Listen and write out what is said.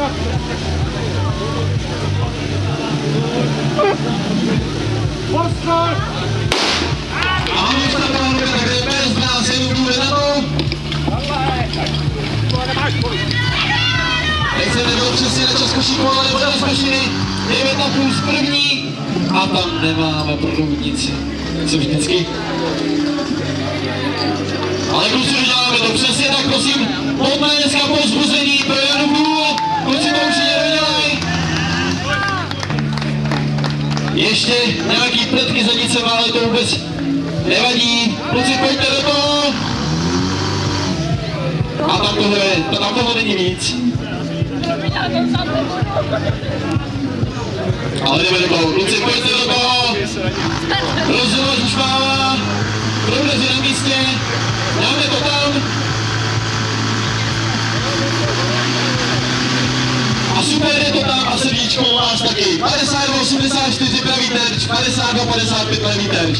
A máme už tam pánové, takže bez nás jenom důle na to. Nechcete bylo přesně na čas košíku, ale nebo na zmašiny. 9 na plus první. A tam nemáme průvodnici. Co vždycky. Ale kluci, doděláme to přesně, tak prosím, pojďme dneska povzbuzení pro Janu Blue. Kluci to určitě dodělají. Ještě nějaký pletky zadnicema, ale to vůbec nevadí. Kluci, pojďte do toho. A tam toho není víc. Ale jdeme do toho. Kluci, pojďte do toho. Rozdělovač už mává. Progresy na místě. Dáme to tam. A super je to tam a srdíčko u vás taky. 52, 84 pravý terč, 52, 55 levý terč.